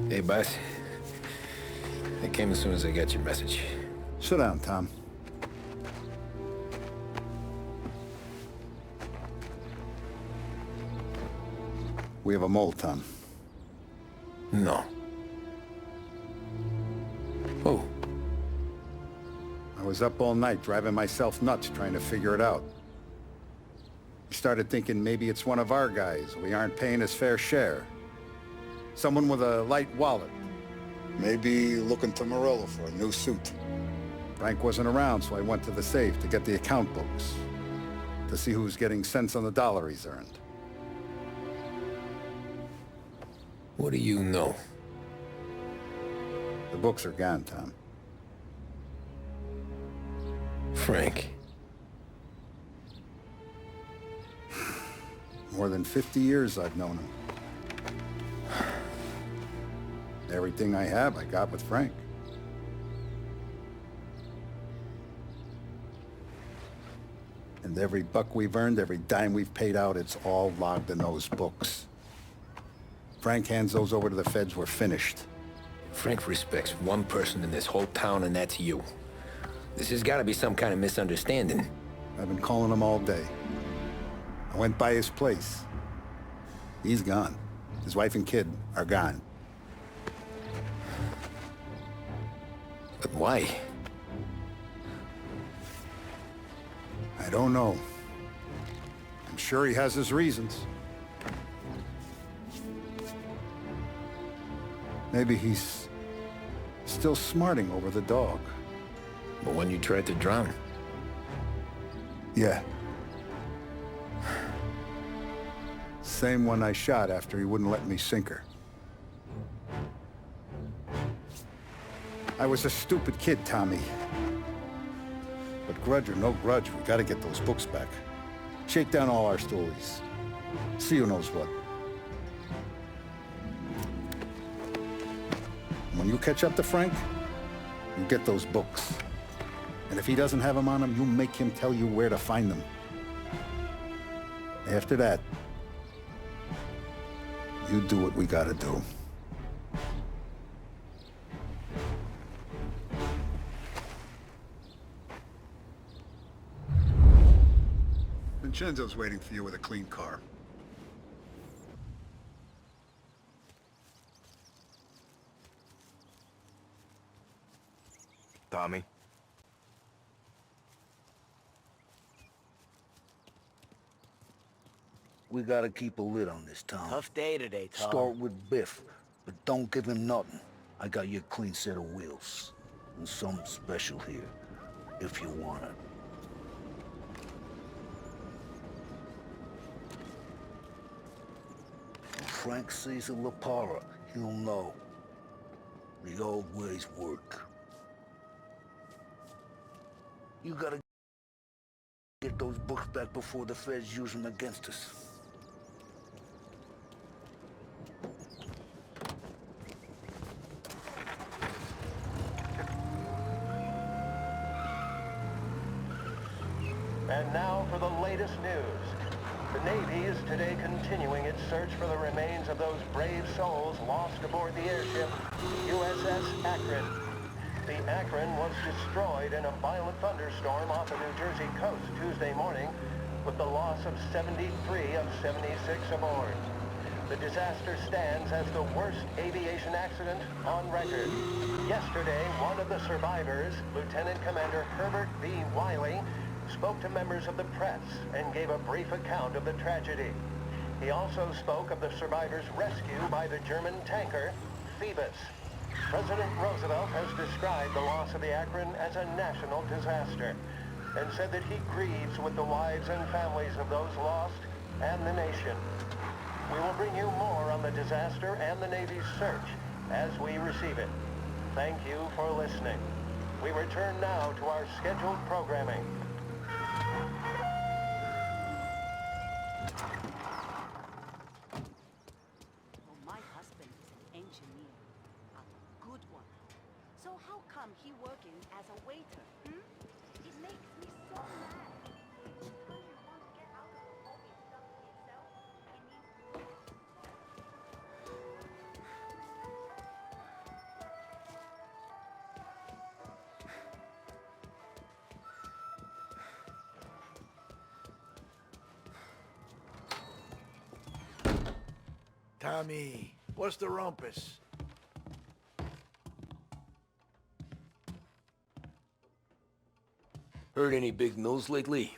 Hey, boss. I came as soon as I got your message. Sit down, Tom. We have a mole, Tom. No. Oh. I was up all night driving myself nuts trying to figure it out. I started thinking maybe it's one of our guys. We aren't paying his fair share. Someone with a light wallet. Maybe looking to Morello for a new suit. Frank wasn't around, so I went to the safe to get the account books. To see who's getting cents on the dollar he's earned. What do you know? The books are gone, Tom. Frank. More than 50 years I've known him. Everything I have, I got with Frank. And every buck we've earned, every dime we've paid out, it's all logged in those books. Frank hands those over to the feds, we're finished. Frank respects one person in this whole town, and that's you. This has got to be some kind of misunderstanding. I've been calling him all day. I went by his place. He's gone. His wife and kid are gone. But why? I don't know. I'm sure he has his reasons. Maybe he's still smarting over the dog. The one you tried to drown? Yeah. Same one I shot after he wouldn't let me sink her. I was a stupid kid, Tommy. But grudge or no grudge, we gotta get those books back. Shake down all our stories. See who knows what. When you catch up to Frank, you get those books. And if he doesn't have them on him, you make him tell you where to find them. After that, you do what we gotta do. Vincenzo's waiting for you with a clean car. Tommy? We gotta keep a lid on this town. Tough day today, Tom. Start with Biff, but don't give him nothing. I got you a clean set of wheels. And something special here, if you want it. When Frank sees a La Parra, he'll know. The old ways work. You gotta get those books back before the feds use them against us. And now for the latest news. The Navy is today continuing its search for the remains of those brave souls lost aboard the airship USS Akron. The Akron was destroyed in a violent thunderstorm off the New Jersey coast Tuesday morning, with the loss of 73 of 76 aboard. The disaster stands as the worst aviation accident on record. Yesterday, one of the survivors, Lieutenant Commander Herbert V. Wiley, spoke to members of the press and gave a brief account of the tragedy. He also spoke of the survivors' rescue by the German tanker, Phoebus. President Roosevelt has described the loss of the Akron as a national disaster and said that he grieves with the wives and families of those lost and the nation. We will bring you more on the disaster and the Navy's search as we receive it. Thank you for listening. We return now to our scheduled programming. My husband is an engineer, a good one. So how come he working as a waiter? It makes me so mad. Don't you want to get out of the hobby stuff himself? He needs Tommy, what's the rumpus? Heard any big news lately?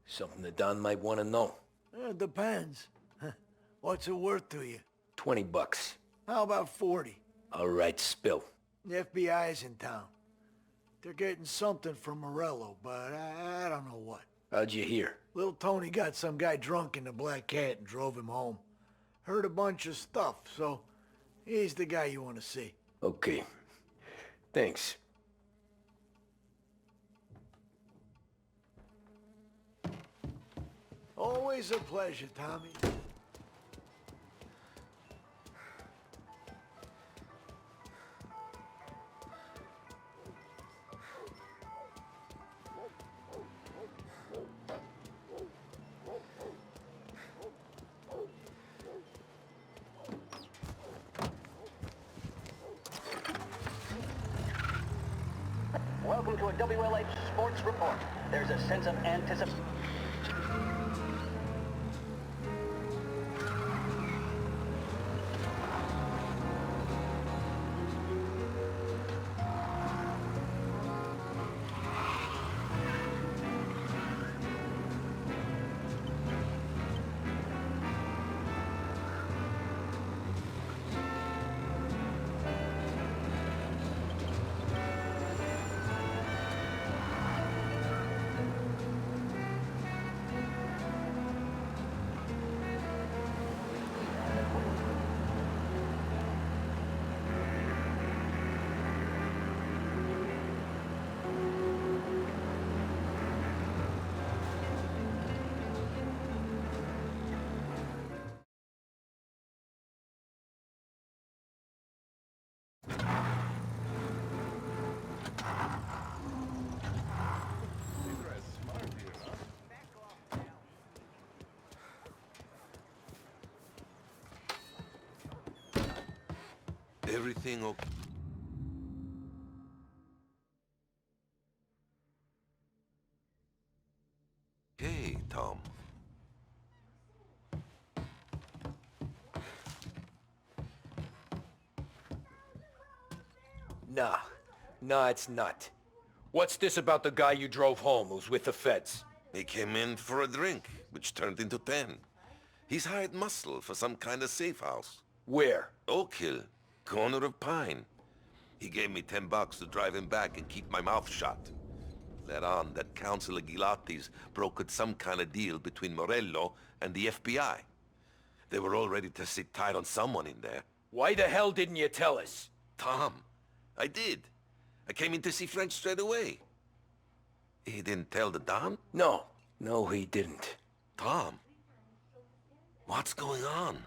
Something that Don might want to know. It depends. What's it worth to you? $20. How about 40? All right, spill. The FBI's in town. They're getting something from Morello, but I don't know what. How'd you hear? Little Tony got some guy drunk in the Black Cat and drove him home. Heard a bunch of stuff, so he's the guy you want to see. Okay. Thanks. Always a pleasure, Tommy. Welcome to a WLH Sports Report. There's a sense of anticipation. Everything okay? Okay, Tom. Nah, it's not. What's this about the guy you drove home who's with the feds? He came in for a drink, which turned into 10. He's hired muscle for some kind of safe house. Where? Oak Hill, corner of Pine. He gave me $10 to drive him back and keep my mouth shut. Let on that Councilor Gilatti's brokered some kind of deal between Morello and the FBI. They were all ready to sit tight on someone in there. Why the hell didn't you tell us? Tom, I did. I came in to see French straight away. He didn't tell the Don? No, he didn't. Tom, what's going on?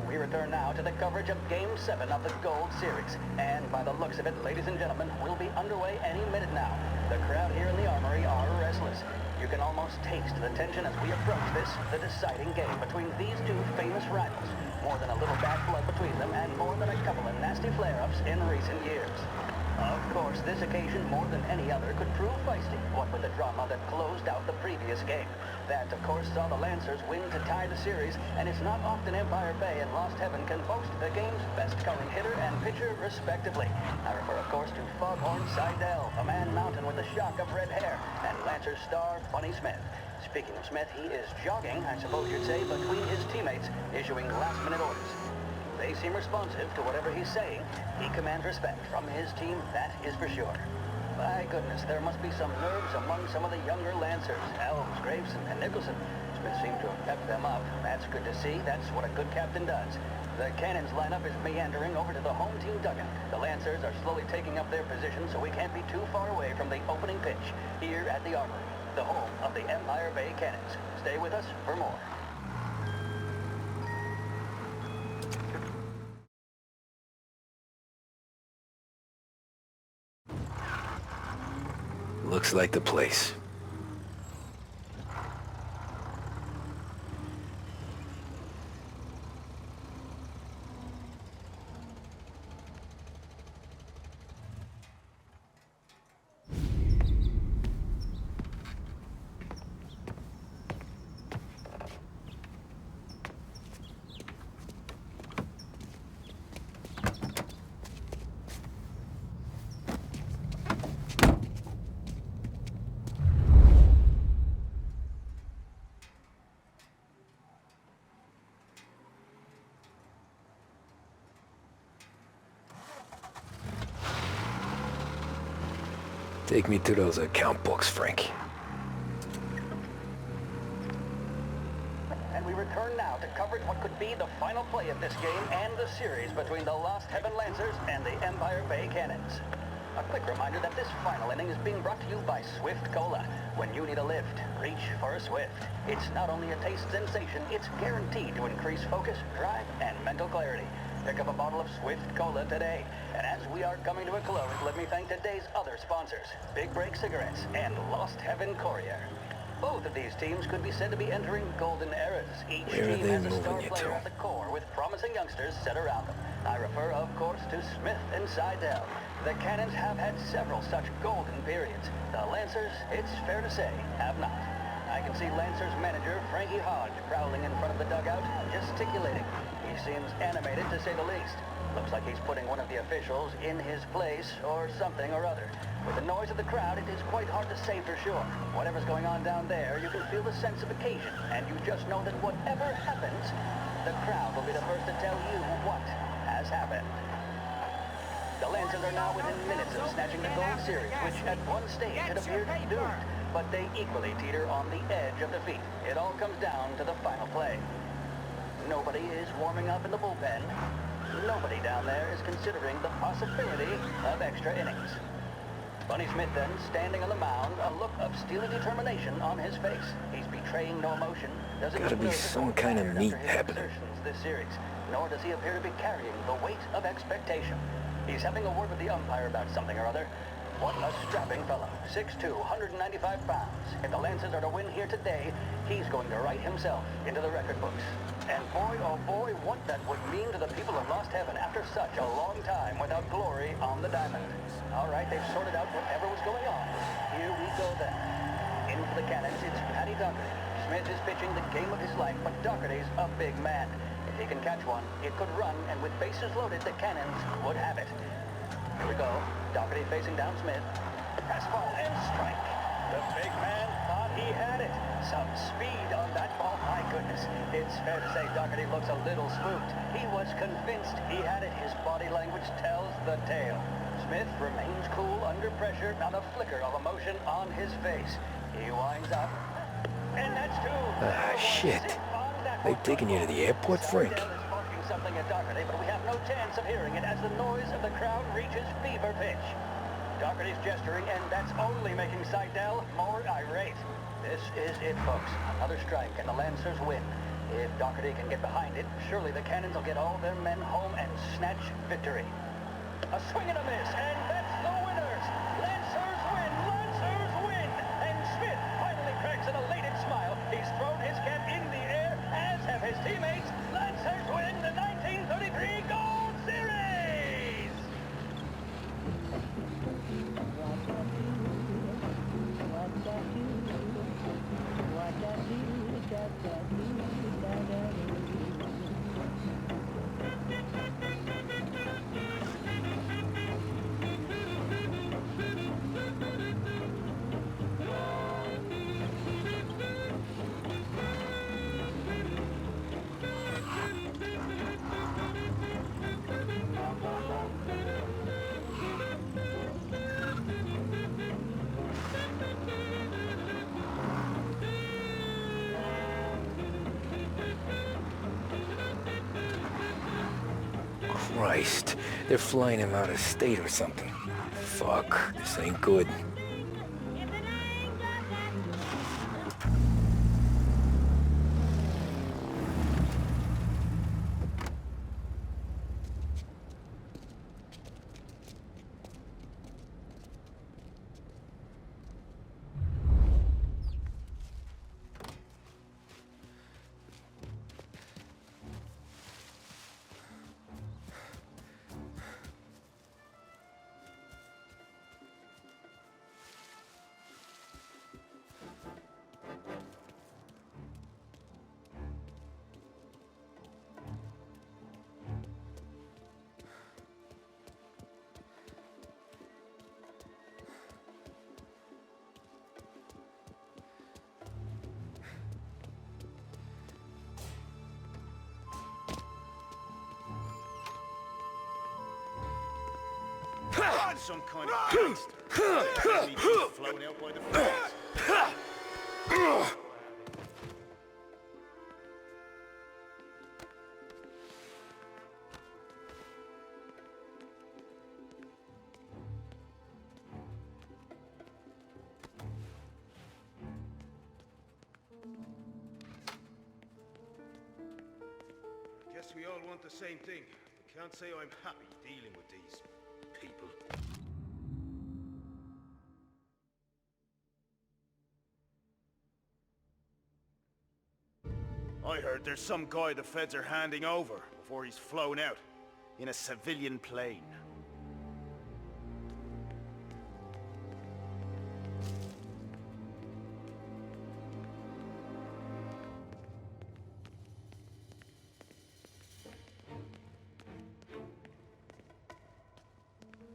We return now to the coverage of Game 7 of the Gold Series. And by the looks of it, ladies and gentlemen, we'll be underway any minute now. The crowd here in the Armory are restless. You can almost taste the tension as we approach this, the deciding game between these two famous rivals. More than a little bad blood between them, and more than a couple of nasty flare-ups in recent years. Of course, this occasion, more than any other, could prove feisty, what with the drama that closed out the previous game. That, of course, saw the Lancers win to tie the series, and it's not often Empire Bay and Lost Heaven can boast the game's best coloring hitter and pitcher, respectively. I refer, of course, to Foghorn Seidel, a man mountain with a shock of red hair, and Lancers star Bunny Smith. Speaking of Smith, he is jogging, I suppose you'd say, between his teammates, issuing last-minute orders. They seem responsive to whatever he's saying. He commands respect from his team, that is for sure. My goodness, there must be some nerves among some of the younger Lancers. Elms, Graves, and Nicholson. Smith seemed to have pepped them up. That's good to see. That's what a good captain does. The Cannons lineup is meandering over to the home team dugout. The Lancers are slowly taking up their position, so we can't be too far away from the opening pitch here at the Armory, the home of the Empire Bay Cannons. Stay with us for more. Looks like the place. Take me to those account books, Frank. And we return now to coverage what could be the final play of this game and the series between the Lost Heaven Lancers and the Empire Bay Cannons. A quick reminder that this final inning is being brought to you by Swift Cola. When you need a lift, reach for a Swift. It's not only a taste sensation, it's guaranteed to increase focus, drive, and mental clarity. Pick up a bottle of Swift Cola today. And as we are coming to a close, let me thank today's other sponsors, Big Break Cigarettes and Lost Heaven Courier. Both of these teams could be said to be entering golden eras. Each Where are team they has a moving star you player to? at the core with promising youngsters set around them. I refer, of course, to Smith and Seidel. The Cannons have had several such golden periods. The Lancers, it's fair to say, have not. I can see Lancers manager Frankie Hodge prowling in front of the dugout, gesticulating. He seems animated to say the least. Looks like he's putting one of the officials in his place or something or other. With the noise of the crowd, it is quite hard to say for sure. Whatever's going on down there, you can feel the sense of occasion, and you just know that whatever happens, the crowd will be the first to tell you what has happened. The Lancers are now within minutes of snatching the gold series, which at one stage had appeared doomed, but they equally teeter on the edge of defeat. It all comes down to the final play. Nobody is warming up in the bullpen. Nobody down there is considering the possibility of extra innings. Bunny Smith then, standing on the mound, a look of steely determination on his face. He's betraying no emotion. Doesn't Gotta look be nervous some or kind of tired meat after his happening. exertions this series, nor does he appear to be carrying the weight of expectation. He's having a word with the umpire about something or other. What a strapping fellow. 6'2", 195 pounds. If the Lancers are to win here today, he's going to write himself into the record books. And boy, oh boy, what that would mean to the people of Lost Heaven after such a long time without glory on the diamond. All right, they've sorted out whatever was going on. Here we go then. In for the Cannons, it's Paddy Doherty. Smith is pitching the game of his life, but Doherty's a big man. If he can catch one, it could run, and with bases loaded, the Cannons would have it. Here we go. Doherty facing down Smith. Fastball and strike. The big man thought he had it. Some speed on that ball. My goodness. It's fair to say Doherty looks a little spooked. He was convinced he had it. His body language tells the tale. Smith remains cool under pressure, not a flicker of emotion on his face. He winds up. And that's two. Ah, shit. They taking you to the airport, Frank? Something at Doherty, but we have no chance of hearing it as the noise of the crowd reaches fever pitch. Doherty's gesturing, and that's only making Seidel more irate. This is it, folks. Another strike, and the Lancers win. If Doherty can get behind it, surely the Cannons will get all their men home and snatch victory. A swing and a miss, and that's the winners! Lancers win! Lancers win! And Smith finally cracks an elated smile. He's thrown his cap in the air, as have his teammates. Lancers win the 1933 Gold Series! Christ, they're flying him out of state or something. Fuck, this ain't good. some kind of gangster. Apparently being flown out by the feds. Guess we all want the same thing. Can't say I'm happy dealing with these people. I heard there's some guy the feds are handing over before he's flown out in a civilian plane.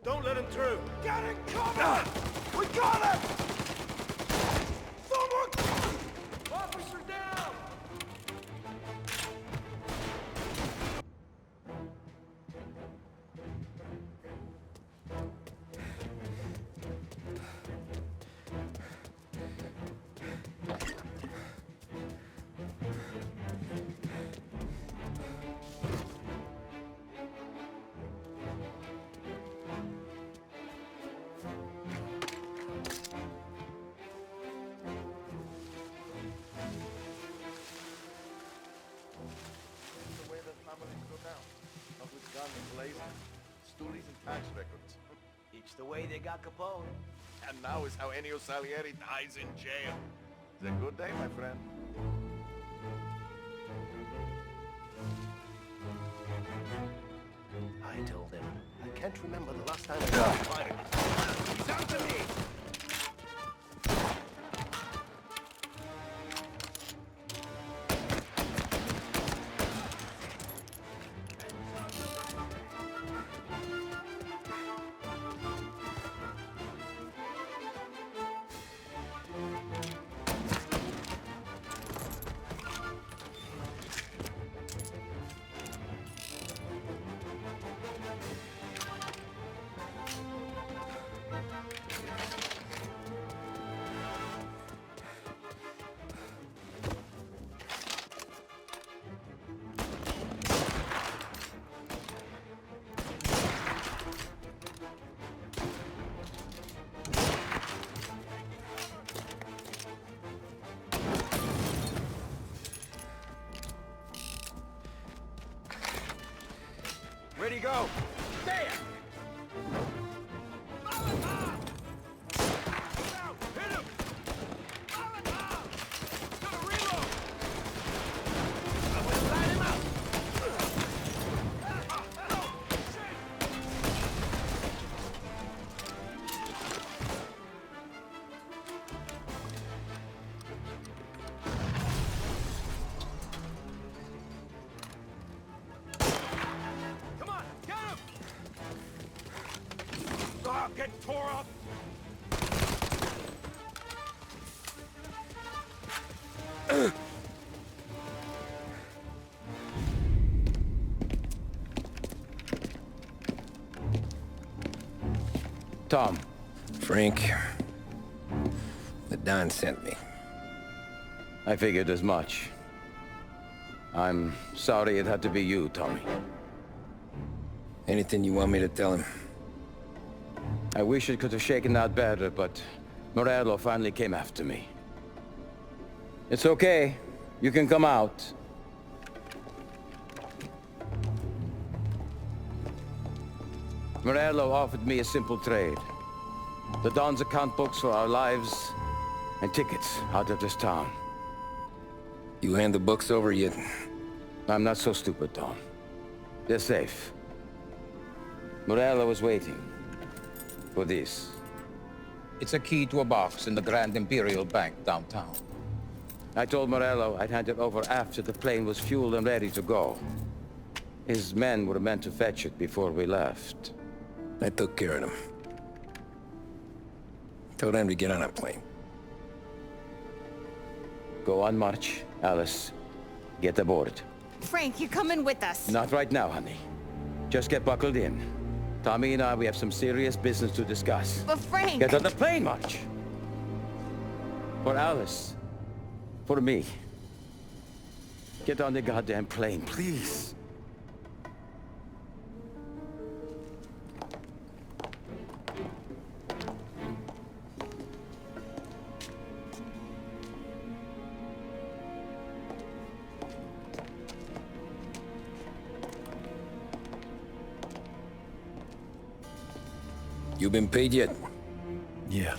Don't let him through! Get it covered! We got him! Someone! Officer down! Stoolies and tax records. It's the way they got Capone. And now is how Ennio Salieri dies in jail. It's a good day, my friend. I told him. I can't remember the last time I got fired. He's on to me! Ready, go! There! Getting tore up! Tom. Frank. The Don sent me. I figured as much. I'm sorry it had to be you, Tommy. Anything you want me to tell him? I wish it could have shaken out better, but Morello finally came after me. It's okay. You can come out. Morello offered me a simple trade. The Don's account books for our lives and tickets out of this town. You hand the books over yet? I'm not so stupid, Tom. They're safe. Morello was waiting for this. It's a key to a box in the Grand Imperial Bank downtown. I told Morello I'd hand it over after the plane was fueled and ready to go. His men were meant to fetch it before we left. I took care of them. Told them to get on a plane. Go on, March. Alice, get aboard. Frank, you're coming with us. Not right now, honey. Just get buckled in. Tommy and I, we have some serious business to discuss. But Frank! Get on the plane, March! For Alice. For me. Get on the goddamn plane, please. You been paid yet? Yeah.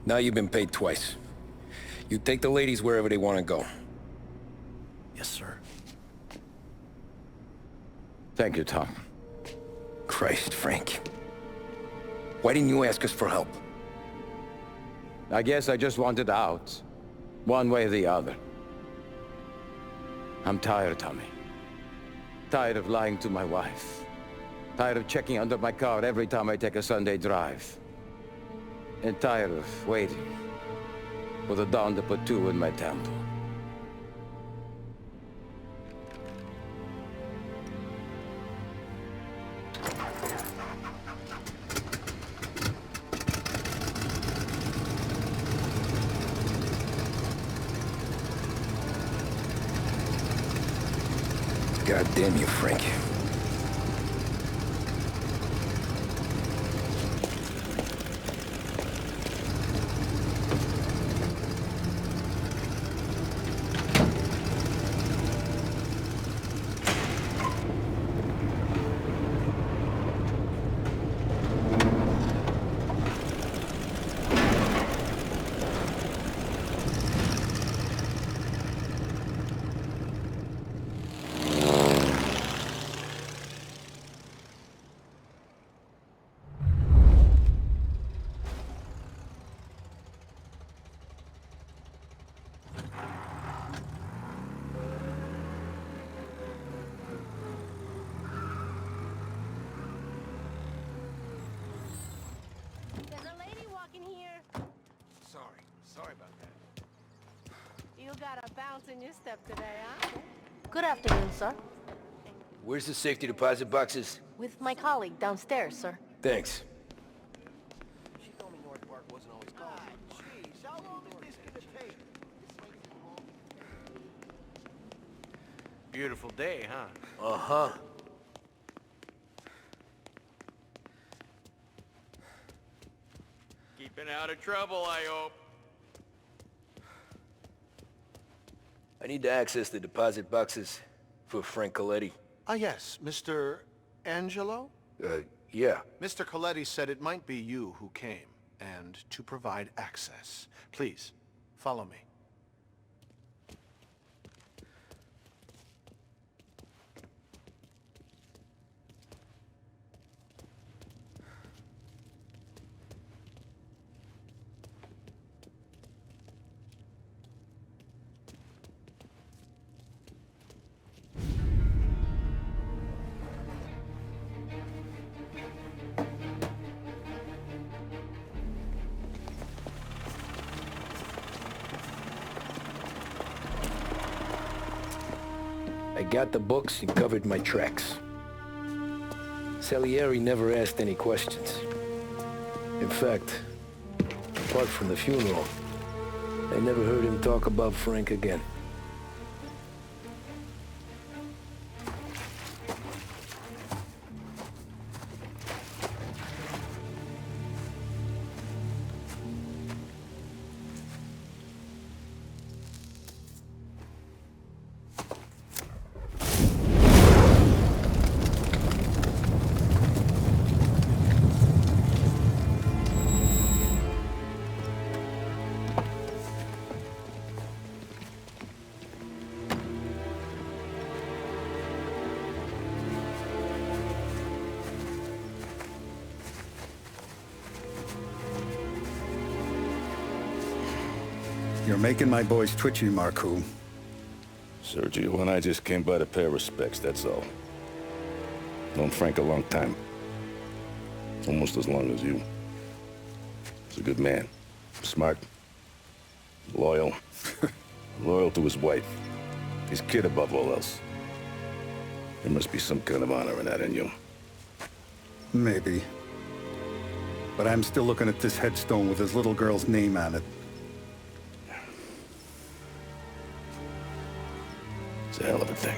Now you've been paid twice. You take the ladies wherever they want to go. Yes, sir. Thank you, Tom. Christ, Frank. Why didn't you ask us for help? I guess I just wanted out. One way or the other. I'm tired, Tommy. Tired of lying to my wife. Tired of checking under my car every time I take a Sunday drive. And tired of waiting for the dawn to put two in my temple. God damn you, Frank. There's a lady walking here. Sorry about that. You got a bounce in your step today, huh? Good afternoon, sir. Where's the safety deposit boxes? With my colleague downstairs, sir. Thanks. She told me North Park wasn't always closed. Jeez, how long is this gonna take? Beautiful day, huh? Uh-huh. Keeping out of trouble, I hope. I need to access the deposit boxes for Frank Coletti. Ah, yes, Mr. Angelo? Yeah. Mr. Coletti said it might be you who came, and to provide access. Please, follow me. I got the books and covered my tracks. Salieri never asked any questions. In fact, apart from the funeral, I never heard him talk about Frank again. You're making my boys twitchy, Marku. Sergio and I just came by to pay respects, that's all. Known Frank a long time. Almost as long as you. He's a good man. Smart. Loyal. Loyal to his wife. His kid above all else. There must be some kind of honor in that in you. Maybe. But I'm still looking at this headstone with his little girl's name on it. It's a hell of a thing.